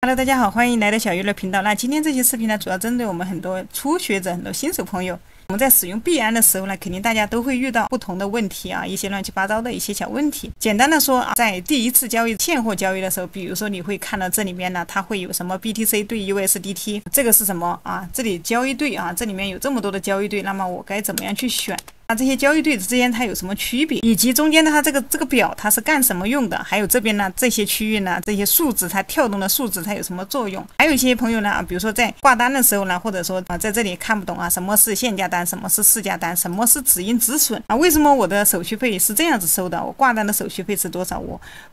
Hello， 大家好，欢迎来到小娱乐频道。那今天这期视频呢，主要针对我们很多初学者、很多新手朋友。我们在使用币安的时候呢，肯定大家都会遇到不同的问题啊，一些乱七八糟的一些小问题。简单的说啊，在第一次交易现货交易的时候，比如说你会看到这里面呢，它会有什么 BTC 对 USDT， 这个是什么啊？这里交易对啊，这里面有这么多的交易对，那么我该怎么样去选？那这些交易对之间它有什么区别，以及中间的它这个表它是干什么用的？还有这边呢这些区域呢，这些数值它跳动的数值它有什么作用？还有一些朋友呢，比如说在挂单的时候呢，或者说在这里看不懂啊，什么是限价单，什么是市价单，什么是止盈止损啊？为什么我的手续费是这样子收的？我挂单的手续费是多少？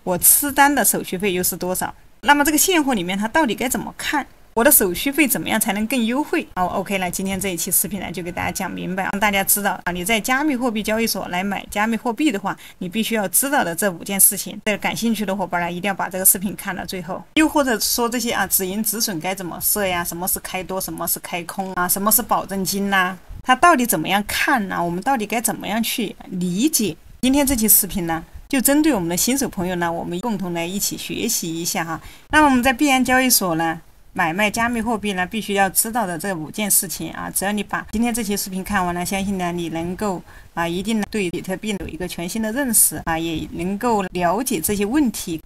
我吃单的手续费又是多少？那么这个现货里面它到底该怎么看？我的手续费怎么样才能更优惠？好 ，OK 了，今天这一期视频呢，就给大家讲明白，让大家知道啊，你在加密货币交易所来买加密货币的话，你必须要知道的这5件事情。感兴趣的伙伴呢，一定要把这个视频看到最后。又或者说这些啊，止盈止损该怎么设呀？什么是开多？什么是开空啊？什么是保证金呐？它到底怎么样看呢？我们到底该怎么样去理解？今天这期视频呢，就针对我们的新手朋友呢，我们共同来一起学习一下哈。那么我们在币安交易所呢，买卖加密货币呢，必须要知道的这5件事情啊，只要你把今天这期视频看完了，相信呢你能够一定对比特币有一个全新的认识啊，也能够了解这些问题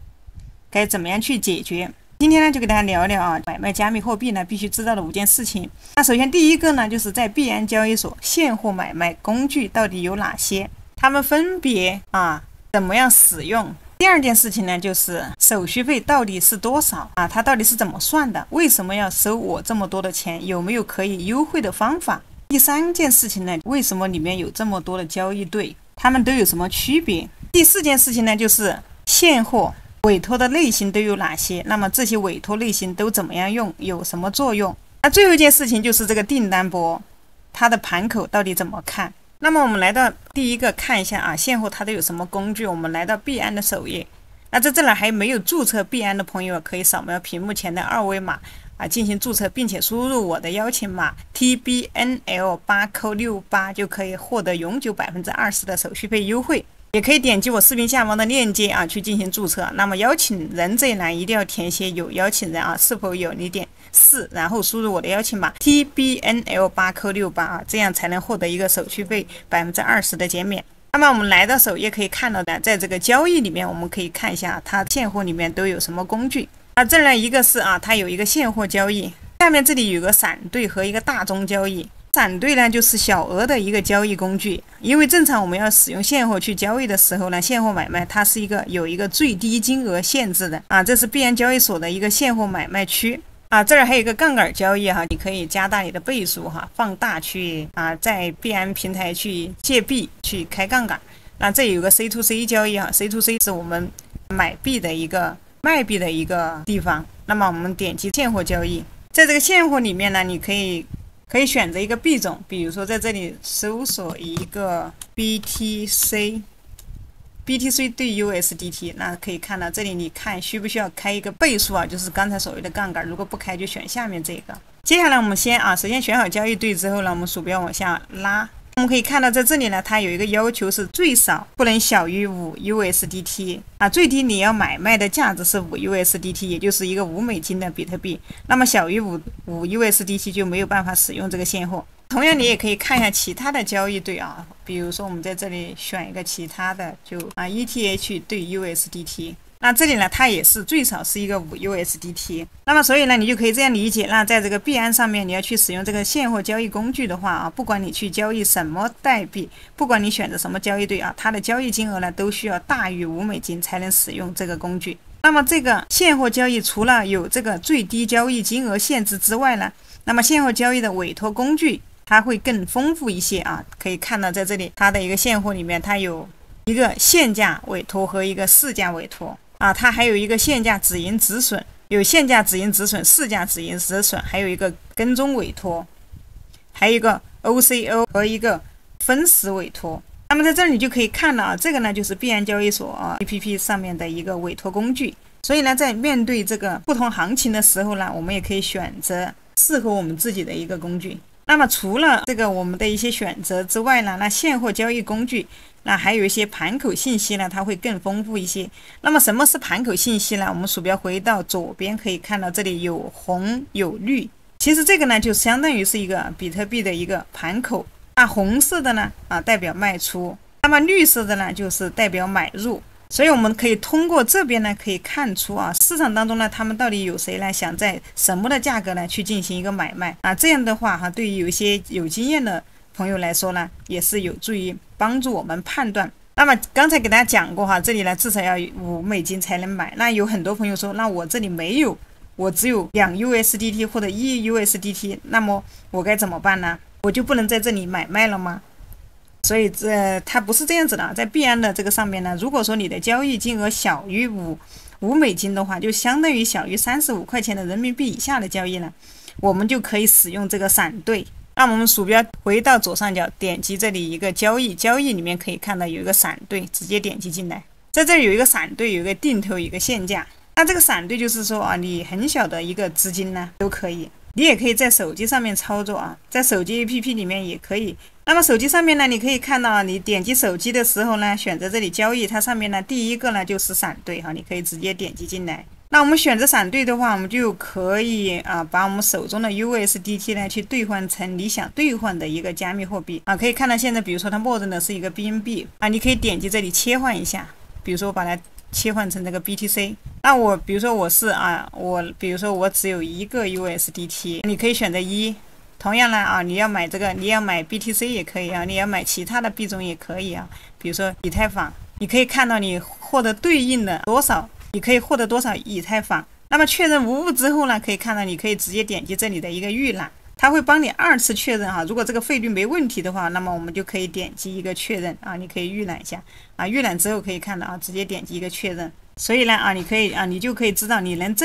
该怎么样去解决。今天呢就给大家聊聊啊，买卖加密货币呢必须知道的5件事情。那首先第一个呢，就是在币安交易所现货买卖工具到底有哪些，它们分别怎么样使用。第二件事情呢，就是手续费到底是多少啊？它到底是怎么算的？为什么要收我这么多的钱？有没有可以优惠的方法？第3件事情呢，为什么里面有这么多的交易对？它们都有什么区别？第4件事情呢，就是现货委托的类型都有哪些？那么这些委托类型都怎么样用？有什么作用？那最后一件事情就是这个订单簿，它的盘口到底怎么看？那么我们来到第一个看一下啊，现货它都有什么工具？我们来到币安的首页，那在这里还没有注册币安的朋友，可以扫描屏幕前的2维码进行注册，并且输入我的邀请码 TBNL8Q68，就可以获得永久20%的手续费优惠。也可以点击我视频下方的链接去进行注册。那么邀请人这一栏一定要填写有邀请人是否有，你点4，然后输入我的邀请码 TBNL8Q68 这样才能获得一个手续费20%的减免。那么我们来到首页可以看到的，在这个交易里面，我们可以看一下它现货里面都有什么工具。这里一个是它有一个现货交易，下面这里有个闪兑和一个大宗交易。闪兑呢就是小额的一个交易工具，因为正常我们要使用现货去交易的时候呢，现货买卖它是有一个最低金额限制的这是币安交易所的一个现货买卖区这儿还有一个杠杆交易你可以加大你的倍数放大去在币安平台去借币去开杠杆。那这有个 C2C 交易C2C 是我们买币的一个卖币的一个地方。那么我们点击现货交易，在这个现货里面呢，你可以选择一个币种，比如说在这里搜索一个 BTC 对 USDT， 那可以看到这里，你看需不需要开一个倍数就是刚才所谓的杠杆，如果不开就选下面这个。接下来我们首先选好交易对之后呢，我们鼠标往下拉，我们可以看到在这里呢，它有一个要求是最少不能小于5 USDT 最低你要买卖的价值是5 USDT， 也就是一个$5的比特币。那么小于5 USDT 就没有办法使用这个现货。同样你也可以看一下其他的交易对比如说我们在这里选一个其他的，就ETH 对 USDT。那这里呢，它也是最少是一个5 USDT。那么所以呢，你就可以这样理解，那在这个币安上面，你要去使用这个现货交易工具的话不管你去交易什么代币，不管你选择什么交易对它的交易金额呢都需要大于$5才能使用这个工具。那么这个现货交易除了有这个最低交易金额限制之外呢，那么现货交易的委托工具它会更丰富一些可以看到在这里它的一个现货里面，它有一个限价委托和一个市价委托它还有一个限价止盈止损，有限价止盈止损、市价止盈止损，还有一个跟踪委托，还有一个 OCO 和一个分时委托。那么在这里你就可以看到这个呢就是币安交易所APP 上面的一个委托工具。所以呢，在面对这个不同行情的时候呢，我们也可以选择适合我们自己的一个工具。那么除了这个我们的一些选择之外呢，那现货交易工具那还有一些盘口信息呢，它会更丰富一些。那么什么是盘口信息呢？我们鼠标回到左边可以看到这里有红有绿，其实这个呢就相当于是一个比特币的一个盘口。那红色的呢代表卖出，那么绿色的呢就是代表买入。所以我们可以通过这边呢可以看出市场当中呢他们到底有谁呢想在什么的价格呢去进行一个买卖这样的话对于有一些有经验的朋友来说呢也是有助于帮助我们判断。那么刚才给大家讲过这里呢至少要$5才能买。那有很多朋友说，那我这里没有，我只有2USDT 或者1USDT， 那么我该怎么办呢？我就不能在这里买卖了吗？所以它不是这样子的。在币安的这个上面呢，如果说你的交易金额小于$5的话，就相当于小于35块钱的人民币以下的交易呢，我们就可以使用这个闪兑。那我们鼠标回到左上角，点击这里一个交易，交易里面可以看到有一个闪兑，直接点击进来。在这里有一个闪兑，有一个定投，有一个限价。那这个闪兑就是说你很小的一个资金呢都可以。你也可以在手机上面操作在手机 APP 里面也可以。那么手机上面呢，你可以看到你点击手机的时候呢，选择这里交易，它上面呢第一个呢就是闪兑你可以直接点击进来。那我们选择闪兑的话，我们就可以把我们手中的 USDT 呢去兑换成你想兑换的一个加密货币可以看到现在比如说它默认的是一个 BNB 你可以点击这里切换一下，比如说把它切换成这个 BTC。那我比如说我是比如说我只有一个 USDT， 你可以选择1。同样呢你要买这个，你要买 BTC 也可以你要买其他的币种也可以比如说以太坊，你可以看到你获得对应的多少，你可以获得多少以太坊。那么确认无误之后呢，可以看到你可以直接点击这里的一个预览，它会帮你2次确认如果这个费率没问题的话，那么我们就可以点击一个确认你可以预览一下预览之后可以看到直接点击一个确认。所以呢你可以你就可以知道你能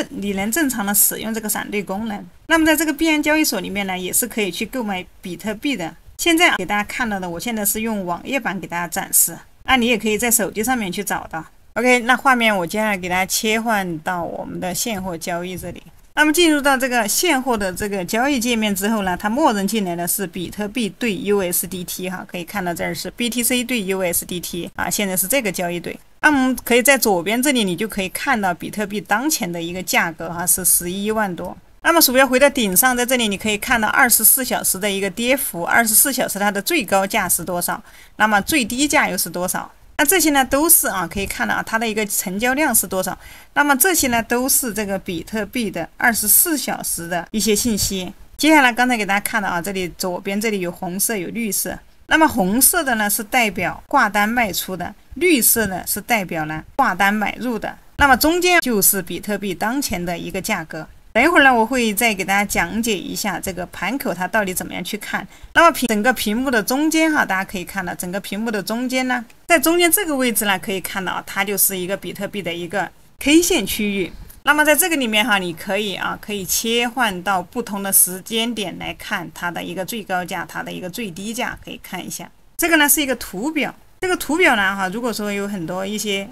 正常的使用这个闪兑功能。那么在这个币安交易所里面呢，也是可以去购买比特币的。现在给大家看到的，我现在是用网页版给大家展示你也可以在手机上面去找到。OK， 那画面我接下来给大家切换到我们的现货交易这里。那么进入到这个现货的这个交易界面之后呢，它默认进来的是比特币对 USDT 可以看到这儿是 BTC 对 USDT 现在是这个交易对。那我们可以在左边这里你就可以看到比特币当前的一个价格是11万多。那么鼠标回到顶上，在这里你可以看到24小时的一个跌幅，24小时它的最高价是多少，那么最低价又是多少。那这些呢都是可以看到它的一个成交量是多少。那么这些呢都是这个比特币的24小时的一些信息。接下来刚才给大家看到这里左边这里有红色有绿色。那么红色的呢是代表挂单卖出的，绿色呢是代表挂单买入的。那么中间就是比特币当前的一个价格。等一会儿呢，我会再给大家讲解一下这个盘口它到底怎么样去看。那么整个屏幕的中间大家可以看到，整个屏幕的中间呢，在中间这个位置呢，可以看到它就是一个比特币的一个 K 线区域。那么在这个里面你可以切换到不同的时间点来看它的一个最高价，它的一个最低价，可以看一下。这个呢是一个图表，这个图表呢如果说有很多一些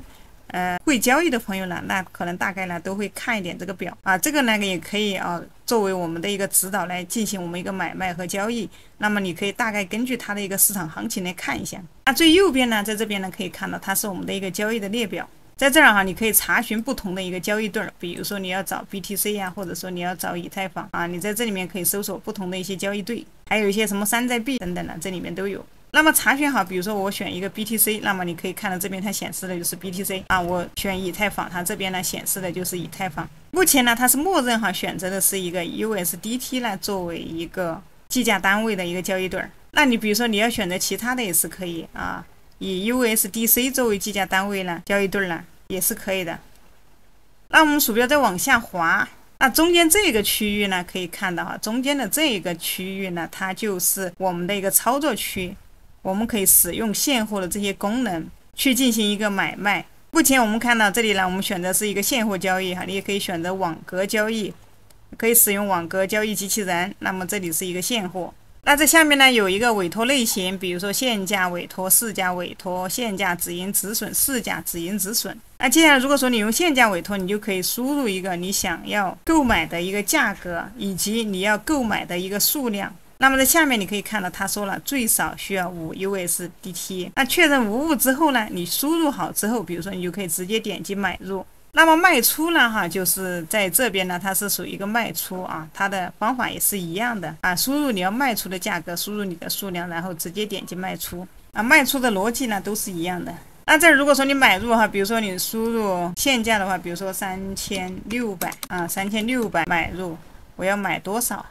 会交易的朋友呢，那可能大概呢都会看一点这个表这个呢也可以作为我们的一个指导来进行我们一个买卖和交易。那么你可以大概根据它的一个市场行情来看一下。最右边呢，在这边呢可以看到它是我们的一个交易的列表。在这儿你可以查询不同的一个交易对，比如说你要找 BTC 或者说你要找以太坊你在这里面可以搜索不同的一些交易对，还有一些什么山寨币等等这里面都有。那么查询好，比如说我选一个 BTC， 那么你可以看到这边它显示的就是 BTC 我选以太坊，它这边呢显示的就是以太坊。目前呢它是默认选择的是一个 USDT 呢作为一个计价单位的一个交易对。那你比如说你要选择其他的也是可以以 USDC 作为计价单位交易对也是可以的。那我们鼠标再往下滑，那中间这个区域呢可以看到中间的这个区域呢，它就是我们的一个操作区，我们可以使用现货的这些功能去进行一个买卖。目前我们看到这里呢，我们选择是一个现货交易你也可以选择网格交易，可以使用网格交易机器人。那么这里是一个现货。那这下面呢有一个委托类型，比如说限价委托、市价委托、限价止盈止损、市价止盈止损。那接下来如果说你用限价委托，你就可以输入一个你想要购买的一个价格以及你要购买的一个数量。那么在下面你可以看到，他说了最少需要5USDT。那确认无误之后呢，你输入好之后，比如说你就可以直接点击买入。那么卖出呢，就是在这边呢，它是属于一个卖出啊，它的方法也是一样的啊，输入你要卖出的价格，输入你的数量，然后直接点击卖出啊，卖出的逻辑呢都是一样的。那这如果说你买入比如说你输入现价的话，比如说3600啊，3600买入，我要买多少？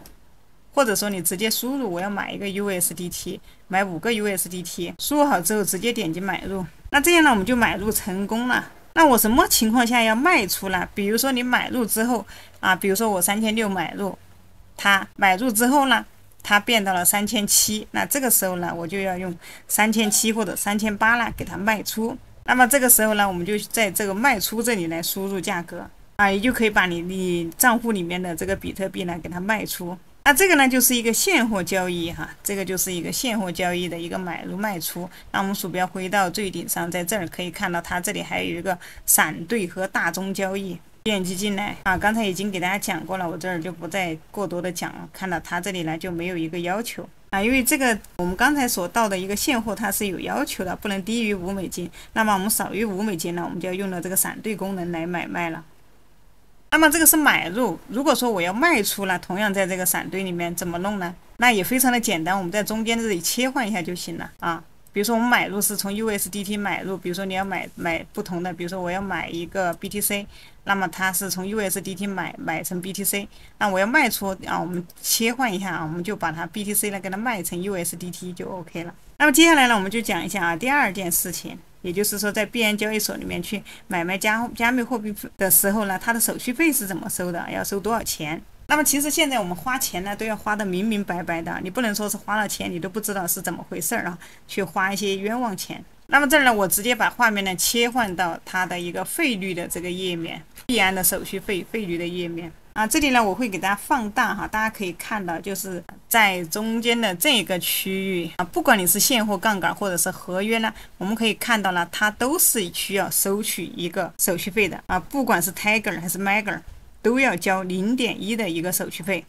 或者说你直接输入我要买一个 USDT， 买5个 USDT， 输入好之后直接点击买入。那这样呢，我们就买入成功了。那我什么情况下要卖出呢？比如说你买入之后啊，比如说我3600买入，它买入之后呢，它变到了3700，那这个时候呢，我就要用3700或者3800呢给它卖出。那么这个时候呢，我们就在这个卖出这里来输入价格啊，也就可以把你账户里面的这个比特币呢给它卖出。那这个呢就是一个现货交易这个就是一个现货交易的一个买入卖出。那我们鼠标回到最顶上，在这儿可以看到它这里还有一个闪兑和大宗交易，点击进来啊，刚才已经给大家讲过了，我这儿就不再过多的讲了。看到它这里呢就没有一个要求啊，因为这个我们刚才所到的一个现货它是有要求的，不能低于$5。那么我们少于$5呢，我们就要用到这个闪兑功能来买卖了。那么这个是买入，如果说我要卖出了，同样在这个闪兑里面怎么弄呢？那也非常的简单，我们在中间这里切换一下就行了啊。比如说我们买入是从 USDT 买入，比如说你要买不同的，比如说我要买一个 BTC， 那么它是从 USDT 买成 BTC， 那我要卖出啊，我们切换一下啊，我们就把它 BTC 呢给它卖成 USDT 就 OK 了。那么接下来呢，我们就讲一下第二件事情。也就是说，在币安交易所里面去买卖加密货币的时候呢，它的手续费是怎么收的？要收多少钱？那么其实现在我们花钱呢，都要花得明明白白的，你不能说是花了钱你都不知道是怎么回事去花一些冤枉钱。那么这儿呢，我直接把画面呢切换到它的一个费率的这个页面，币安的手续费率的页面。这里呢我会给大家放大大家可以看到，就是在中间的这个区域不管你是现货杠杆或者是合约呢，我们可以看到呢，它都是需要收取一个手续费的不管是 Tiger 还是 Mager 都要交0.1的一个手续费，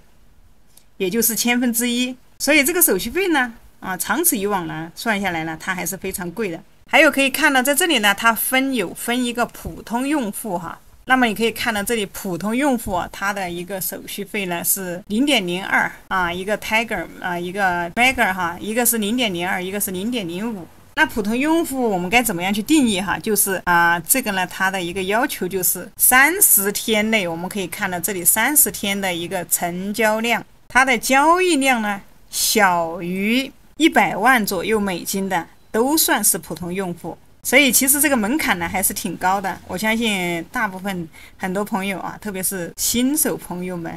也就是1/1000。所以这个手续费呢长此以往呢，算下来呢，它还是非常贵的。还有可以看到在这里呢，它分一个普通用户那么你可以看到这里普通用户它的一个手续费呢是0.02一个 Tiger 一个 Mager 一个是0.02，一个是0.05。那普通用户我们该怎么样去定义就是这个呢，它的一个要求就是30天内，我们可以看到这里30天的一个成交量，它的交易量呢小于100万左右美金的都算是普通用户。所以其实这个门槛呢还是挺高的，我相信大部分很多朋友特别是新手朋友们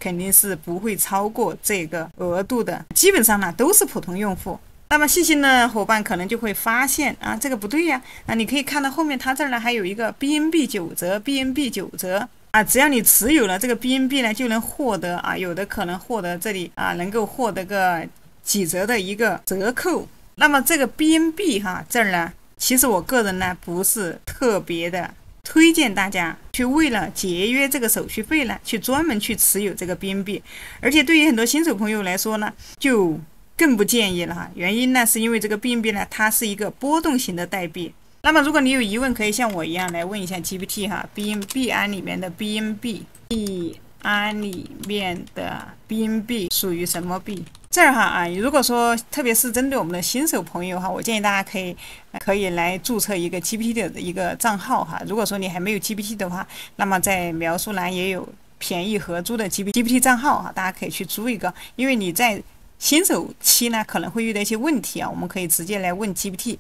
肯定是不会超过这个额度的，基本上呢都是普通用户。那么细心的伙伴可能就会发现这个不对呀你可以看到后面它这儿呢还有一个 BNB 9折 BNB 9折只要你持有了这个 BNB 呢就能获得有的可能获得这里能够获得个几折的一个折扣。那么这个 BNB 这儿呢，其实我个人呢不是特别的推荐大家去为了节约这个手续费呢去专门去持有这个 BNB， 而且对于很多新手朋友来说呢就更不建议了原因呢是因为这个 BNB 呢它是一个波动型的代币。那么如果你有疑问可以像我一样来问一下 GPT币安里面的 BNB 币安里面的 BNB 属于什么币？这儿如果说特别是针对我们的新手朋友我建议大家可以来注册一个 GPT 的一个账号如果说你还没有 GPT 的话，那么在描述栏也有便宜合租的 GPT 账号大家可以去租一个，因为你在新手期呢可能会遇到一些问题我们可以直接来问 GPT。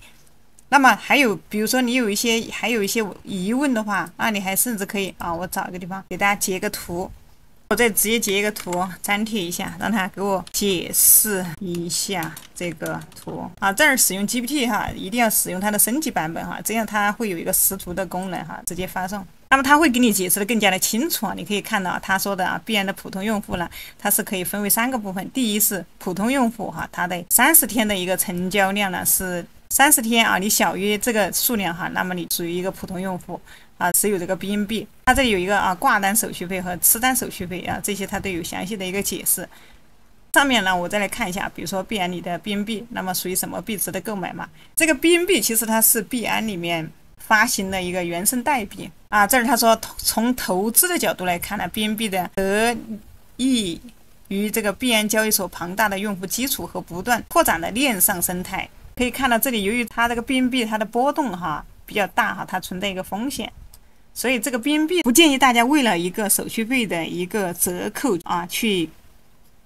那么还有比如说你还有一些疑问的话你还甚至可以我找一个地方给大家截个图，我再直接截一个图粘贴一下，让他给我解释一下这个图这儿使用 GPT 一定要使用它的升级版本这样它会有一个识图的功能直接发送。那么它会给你解释的更加的清楚你可以看到他说的币安的普通用户呢，它是可以分为3个部分。第一是普通用户它的30天的一个成交量呢是30天你小于这个数量那么你属于一个普通用户持有这个 BNB。 它这里有一个挂单手续费和吃单手续费这些它都有详细的一个解释。上面呢，我再来看一下，比如说币安里的 BNB， 那么属于什么币值得购买嘛？这个 BNB 其实它是币安里面发行的一个原生代币啊。这儿他说，从投资的角度来看呢 ，BNB 的得益于这个币安交易所庞大的用户基础和不断扩展的链上生态。可以看到这里，由于它这个 BNB 它的波动比较大它存在一个风险。所以这个 BNB 不建议大家为了一个手续费的一个折扣去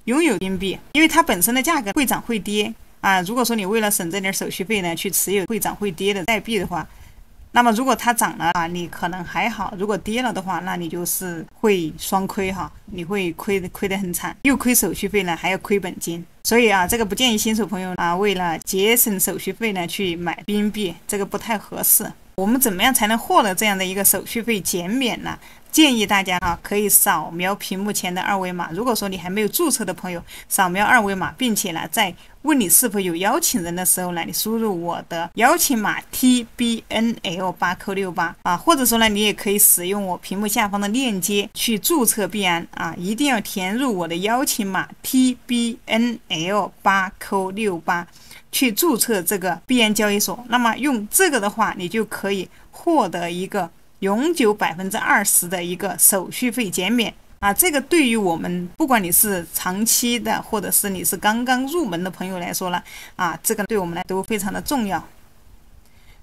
拥有 BNB， 因为它本身的价格会涨会跌如果说你为了省这点手续费呢，去持有会涨会跌的代币的话，那么如果它涨了你可能还好；如果跌了的话，那你就是会双亏你会亏得很惨，又亏手续费呢，还要亏本金。所以这个不建议新手朋友为了节省手续费呢去买 BNB， 这个不太合适。我们怎么样才能获得这样的一个手续费减免呢？建议大家可以扫描屏幕前的二维码。如果说你还没有注册的朋友，扫描二维码，并且呢，在问你是否有邀请人的时候呢，你输入我的邀请码 TBNL8Q68或者说呢，你也可以使用我屏幕下方的链接去注册币安一定要填入我的邀请码 TBNL8Q68。去注册这个币安交易所，那么用这个的话，你就可以获得一个永久20%的一个手续费减免这个对于我们不管你是长期的，或者是你是刚刚入门的朋友来说呢这个对我们来都非常的重要。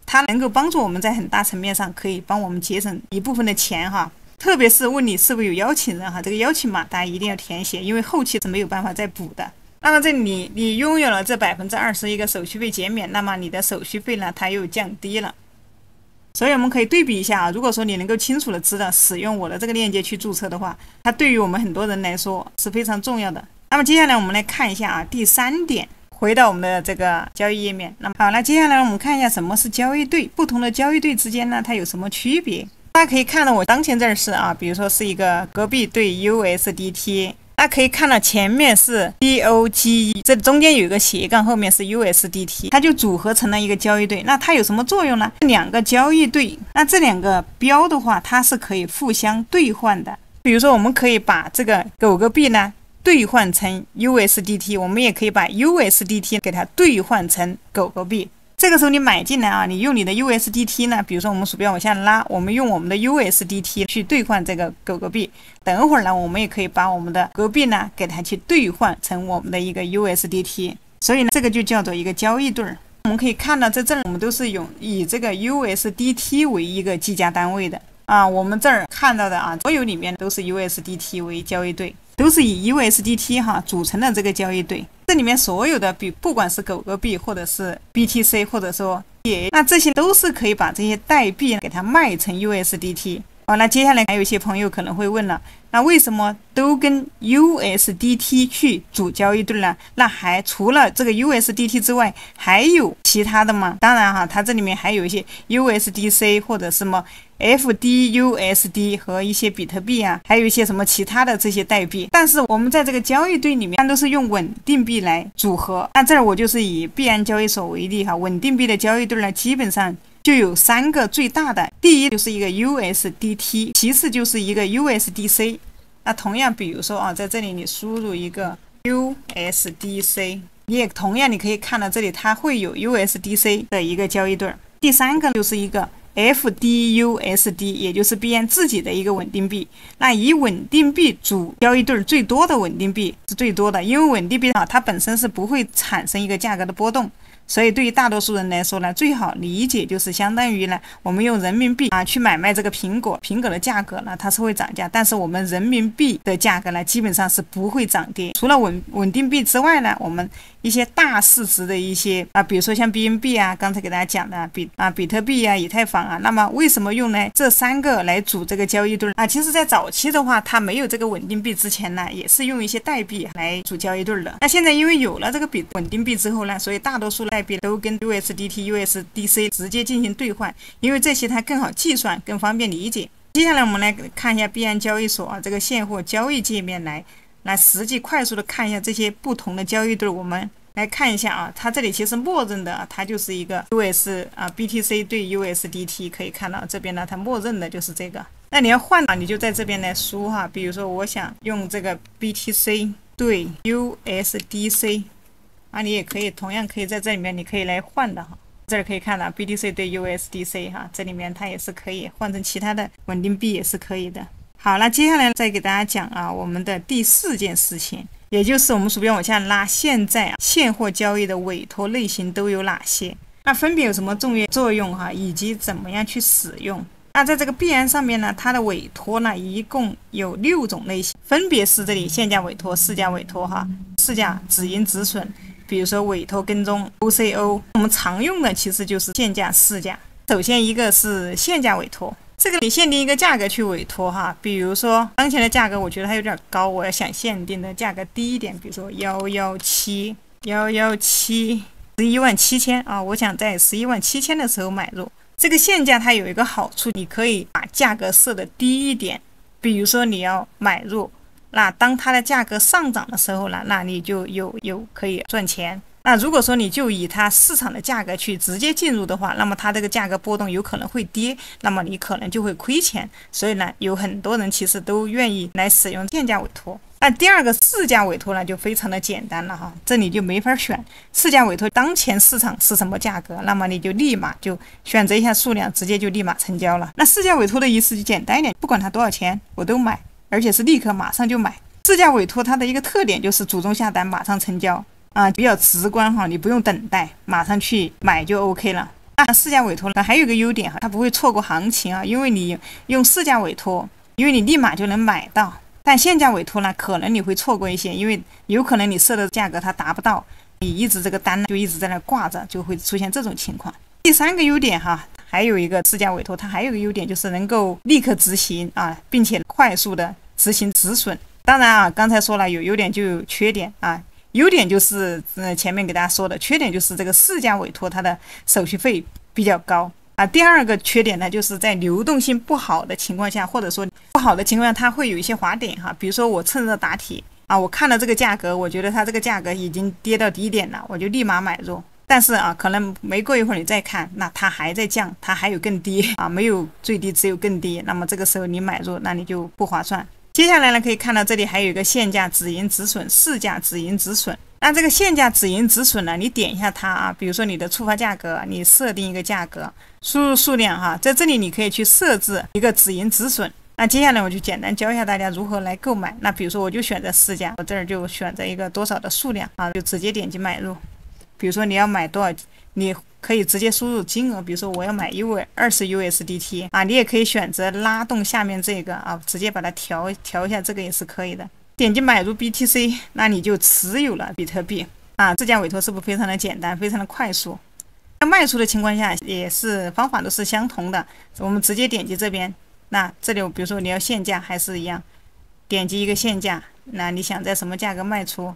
它能够帮助我们在很大层面上可以帮我们节省一部分的钱特别是问你是否有邀请人这个邀请码大家一定要填写，因为后期是没有办法再补的。那么这里你拥有了这20%一个手续费减免，那么你的手续费呢，它又降低了。所以我们可以对比一下如果说你能够清楚的知道使用我的这个链接去注册的话，它对于我们很多人来说是非常重要的。那么接下来我们来看一下第3点，回到我们的这个交易页面。那么好了，接下来我们看一下什么是交易对，不同的交易对之间呢，它有什么区别？大家可以看到我当前这儿是比如说是一个隔壁对 USDT。那可以看到前面是 DOGE， 这中间有一个斜杠，后面是 USDT， 它就组合成了一个交易对。那它有什么作用呢？两个交易对，那这两个标的话，它是可以互相兑换的。比如说，我们可以把这个狗狗币呢兑换成 USDT， 我们也可以把 USDT 给它兑换成狗狗币。这个时候你买进来你用你的 USDT 呢，比如说我们鼠标往下拉，我们用我们的 USDT 去兑换这个狗狗币。等会儿呢，我们也可以把我们的狗币呢给它去兑换成我们的一个 USDT。所以呢，这个就叫做一个交易对。我们可以看到在这儿我们都是以这个 USDT 为一个计价单位的我们这儿看到的所有里面都是 USDT 为交易对，都是以 USDT 组成的这个交易对。这里面所有的币，不管是狗狗币或者是 BTC 或者说 EA， 那这些都是可以把这些代币给它卖成 USDT。那接下来还有一些朋友可能会问了，那为什么都跟 USDT 去组交易对呢？那还除了这个 USDT 之外，还有其他的吗？当然它这里面还有一些 USDC 或者什么 FDUSD 和一些比特币还有一些什么其他的这些代币。但是我们在这个交易对里面都是用稳定币来组合。那这儿我就是以币安交易所为例稳定币的交易对呢，基本上就有3个最大的，第一就是一个 USDT， 其次就是一个 USDC。那同样，比如说在这里你输入一个 USDC， 你也同样你可以看到这里它会有 USDC 的一个交易对。第3个就是一个 FDUSD， 也就是币安自己的一个稳定币。那以稳定币组交易对最多的稳定币是最多的，因为稳定币它本身是不会产生一个价格的波动。所以对于大多数人来说呢，最好理解就是相当于呢，我们用人民币去买卖这个苹果的价格呢，它是会涨价，但是我们人民币的价格呢，基本上是不会涨跌。除了稳定币之外呢，我们一些大市值的一些比如说像 BNB 刚才给大家讲的比特币以太坊那么为什么用呢？这3个来组这个交易对其实在早期的话，它没有这个稳定币之前呢，也是用一些代币来组交易对的。那现在因为有了这个稳定币之后呢，所以大多数代币都跟 USDT、USDC 直接进行兑换，因为这些它更好计算，更方便理解。接下来我们来看一下币安交易所这个现货交易界面，来实际快速的看一下这些不同的交易对。我们来看一下它这里其实默认的它就是一个 BTC 对 USDT， 可以看到这边呢它默认的就是这个。那你要换你就在这边来输比如说我想用这个 BTC 对 USDC 啊，你也可以同样可以在这里面你可以来换的哈。这里可以看到 BTC 对 USDC 哈，这里面它也是可以换成其他的稳定币也是可以的。好了，接下来再给大家讲啊，我们的第4件事情，也就是我们鼠标往下拉，现在现货交易的委托类型都有哪些？那分别有什么重要作用哈，以及怎么样去使用？那在这个币安上面呢，它的委托呢一共有6种类型，分别是这里限价委托、市价委托哈、市价止盈止损，比如说委托跟踪 OCO， 我们常用的其实就是限价、市价。首先一个是限价委托，这个你限定一个价格去委托哈，比如说当前的价格我觉得它有点高，我要想限定的价格低一点，比如说117 117000啊，我想在117000的时候买入。这个限价它有一个好处，你可以把价格设的低一点，比如说你要买入，那当它的价格上涨的时候呢，那你就有可以赚钱。那如果说你就以它市场的价格去直接进入的话，那么它这个价格波动有可能会跌，那么你可能就会亏钱。所以呢，有很多人其实都愿意来使用限价委托。那第2个市价委托呢，就非常的简单了哈，这里就没法选。市价委托当前市场是什么价格，那么你就立马就选择一下数量，直接就立马成交了。那市价委托的意思就简单一点，不管它多少钱我都买，而且是立刻马上就买。市价委托它的一个特点就是主动下单，马上成交。比较直观哈，你不用等待，马上去买就 OK 了。那市价委托呢，还有一个优点哈，它不会错过行情啊，因为你用市价委托，因为你立马就能买到。但限价委托呢，可能你会错过一些，因为有可能你设的价格它达不到，你一直这个单就一直在那挂着，就会出现这种情况。第3个优点哈，还有一个市价委托，它还有一个优点就是能够立刻执行啊，并且快速的执行止损。当然啊，刚才说了有优点就有缺点啊。优点就是前面给大家说的，缺点就是这个市价委托它的手续费比较高啊。第2个缺点呢，就是在流动性不好的情况下，或者说不好的情况下，它会有一些滑点哈。比如说我趁热打铁啊，我看了这个价格，我觉得它这个价格已经跌到低点了，我就立马买入。但是啊，可能没过一会儿你再看，那它还在降，它还有更低啊，没有最低，只有更低。那么这个时候你买入，那你就不划算。接下来呢，可以看到这里还有一个限价止盈止损、市价止盈止损。那这个限价止盈止损呢，你点一下它啊，比如说你的触发价格，你设定一个价格，输入数量哈，在这里你可以去设置一个止盈止损。那接下来我就简单教一下大家如何来购买。那比如说我就选择市价，我这儿就选择一个多少的数量啊，就直接点击买入。比如说你要买多少，你可以直接输入金额，比如说我要买20 USDT 啊，你也可以选择拉动下面这个啊，直接把它调一下，这个也是可以的。点击买入 BTC， 那你就持有了比特币啊。市价委托是不是非常的简单，非常的快速？在卖出的情况下也是方法都是相同的，我们直接点击这边，那这里比如说你要限价还是一样，点击一个限价，那你想在什么价格卖出？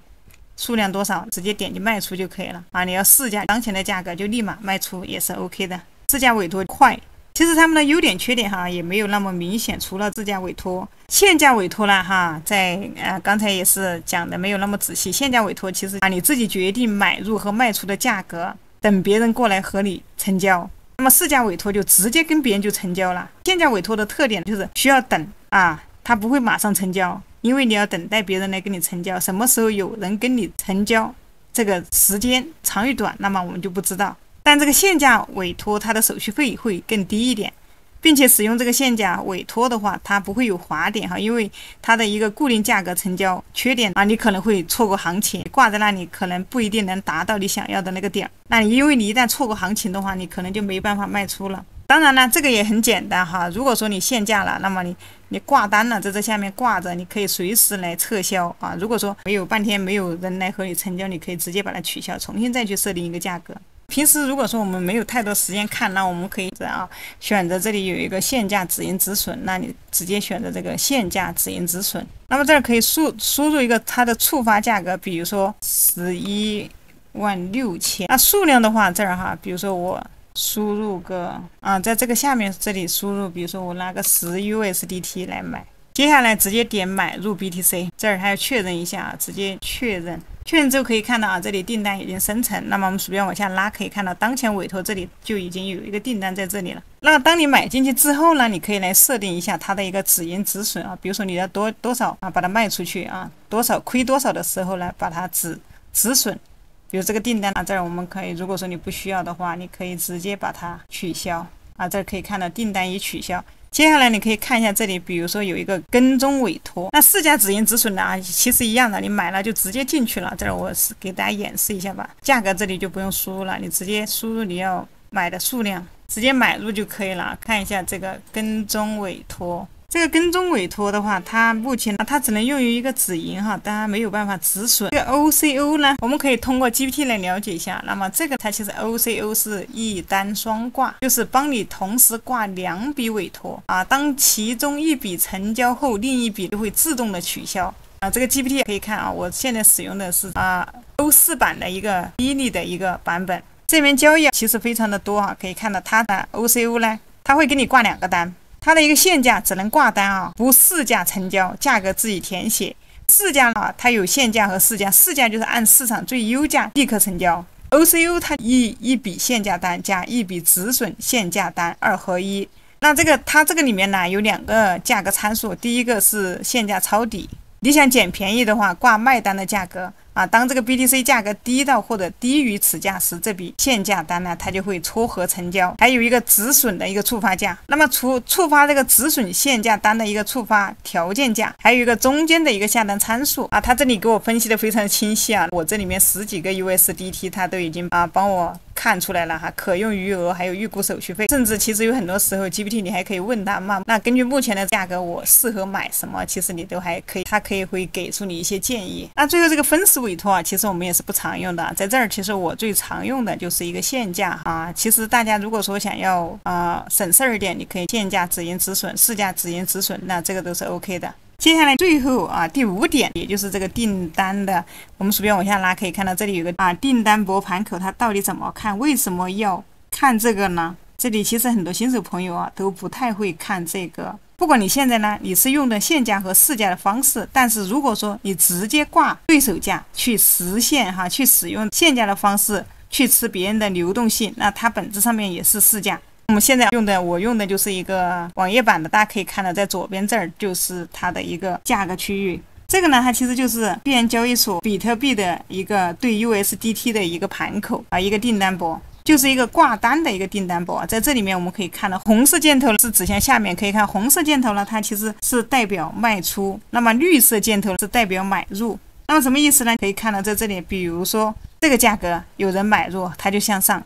数量多少，直接点击卖出就可以了啊！你要市价当前的价格就立马卖出也是 OK 的。市价委托快，其实他们的优点缺点哈也没有那么明显，除了市价委托，限价委托了哈，在刚才也是讲的没有那么仔细。限价委托其实你自己决定买入和卖出的价格，等别人过来和你成交。那么市价委托就直接跟别人就成交了。限价委托的特点就是需要等啊，它不会马上成交。因为你要等待别人来跟你成交，什么时候有人跟你成交，这个时间长与短，那么我们就不知道。但这个限价委托它的手续费会更低一点，并且使用这个限价委托的话，它不会有滑点哈，因为它的一个固定价格成交。缺点啊，你可能会错过行情，挂在那里可能不一定能达到你想要的那个点。那因为你一旦错过行情的话，你可能就没办法卖出了。当然了，这个也很简单哈。如果说你限价了，那么你挂单了，在这下面挂着，你可以随时来撤销啊。如果说没有半天没有人来和你成交，你可以直接把它取消，重新再去设定一个价格。平时如果说我们没有太多时间看，那我们可以选择这里有一个限价止盈止损，那你直接选择这个限价止盈止损。那么这儿可以输入一个它的触发价格，比如说116000。那数量的话，这儿哈，比如说我输入个在这个下面这里输入，比如说我拿个10 USDT 来买接下来直接点买入 BTC， 这儿还要确认一下啊，直接确认。确认之后可以看到啊，这里订单已经生成。那么我们鼠标往下拉，可以看到当前委托这里就已经有一个订单在这里了。那当你买进去之后呢，你可以来设定一下它的一个止盈止损啊，比如说你要多少啊，把它卖出去啊，多少亏多少的时候呢，把它止损。比如这个订单啊，这儿我们可以，如果说你不需要的话，你可以直接把它取消啊。这儿可以看到订单已取消。接下来你可以看一下这里，比如说有一个跟踪委托，那市价止盈止损的啊，其实一样的，你买了就直接进去了。这儿我是给大家演示一下吧，价格这里就不用输入了，你直接输入你要买的数量，直接买入就可以了。看一下这个跟踪委托。这个跟踪委托的话，它目前它只能用于一个止盈哈，当然没有办法止损。这个 OCO 呢，我们可以通过 GPT 来了解一下。那么这个它其实 OCO 是一单双挂，就是帮你同时挂2笔委托啊，当其中一笔成交后，另一笔就会自动的取消啊。这个 GPT 可以看啊，我现在使用的是O4 版的一个mini的一个版本，这边交易其实非常的多啊，可以看到它的 OCO 呢，它会给你挂2个单。它的一个限价只能挂单啊，不市价成交，价格自己填写。市价啊，它有限价和市价，市价就是按市场最优价立刻成交。OCO 它一笔限价单加一笔止损限价单2合1。那它这个里面呢有2个价格参数，第一个是限价抄底，你想捡便宜的话，挂卖单的价格。当这个 BTC 价格低到或者低于此价时，这笔限价单呢，它就会撮合成交。还有一个止损的一个触发价，那么触发这个止损限价单的一个触发条件价，还有一个中间的一个下单参数啊。它这里给我分析的非常清晰啊，我这里面10几个 USDT 它都已经帮我看出来了哈，可用余额还有预估手续费，甚至其实有很多时候 GPT 你还可以问它嘛，那根据目前的价格我适合买什么，其实你都还可以，它可以会给出你一些建议。那最后这个分时委托啊，其实我们也是不常用的，在这儿其实我最常用的就是一个限价啊。其实大家如果说想要省事儿一点，你可以限价止盈止损，市价止盈止损，那这个都是 OK 的。接下来最后第5点，也就是这个订单的，我们鼠标往下拉，可以看到这里有个订单博盘口，它到底怎么看？为什么要看这个呢？这里其实很多新手朋友都不太会看这个。不管你现在呢，你是用的限价和市价的方式，但是如果说你直接挂对手价去实现去使用限价的方式去吃别人的流动性，那它本质上面也是市价。我们现在我用的就是一个网页版的，大家可以看到在左边这儿就是它的一个价格区域。这个呢，它其实就是币安交易所比特币的一个对 USDT 的一个盘口一个订单博，就是一个挂单的一个订单博。在这里面我们可以看到红色箭头是指向下面，可以看红色箭头呢，它其实是代表卖出，那么绿色箭头是代表买入。那么什么意思呢？可以看到在这里，比如说这个价格有人买入，它就向上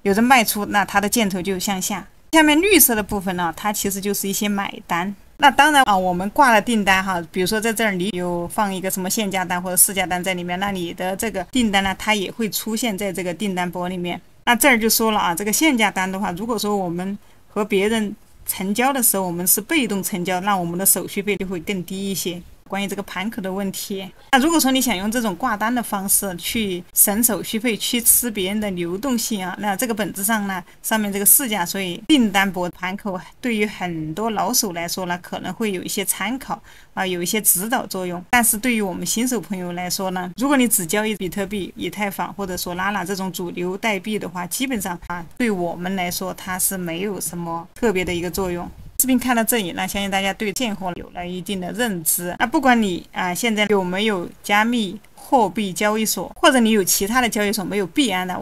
有人卖出，那它的箭头就向下。下面绿色的部分呢，它其实就是一些买单。那当然我们挂了订单比如说在这儿你有放一个什么限价单或者市价单在里面，那你的这个订单呢，它也会出现在这个订单簿里面。那这儿就说了这个限价单的话，如果说我们和别人成交的时候，我们是被动成交，那我们的手续费就会更低一些。关于这个盘口的问题，那如果说你想用这种挂单的方式去省手续费，去吃别人的流动性那这个本质上呢，上面这个市价，所以订单博盘口对于很多老手来说呢，可能会有一些参考有一些指导作用。但是对于我们新手朋友来说呢，如果你只交易比特币、以太坊或者说拉拉这种主流代币的话，基本上对我们来说它是没有什么特别的一个作用。视频看到这里呢，相信大家对现货有了一定的认知。那不管你现在有没有加密货币交易所，或者你有其他的交易所没有币安的，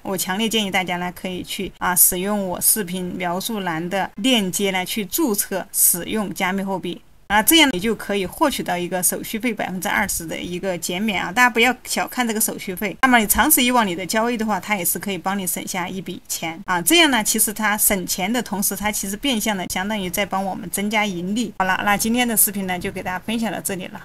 我强烈建议大家呢可以去使用我视频描述栏的链接呢去注册使用加密货币。这样你就可以获取到一个手续费20%的一个减免大家不要小看这个手续费。那么你长此以往你的交易的话，它也是可以帮你省下一笔钱这样呢，其实它省钱的同时，它其实变相的相当于在帮我们增加盈利。好了，那今天的视频呢就给大家分享到这里了。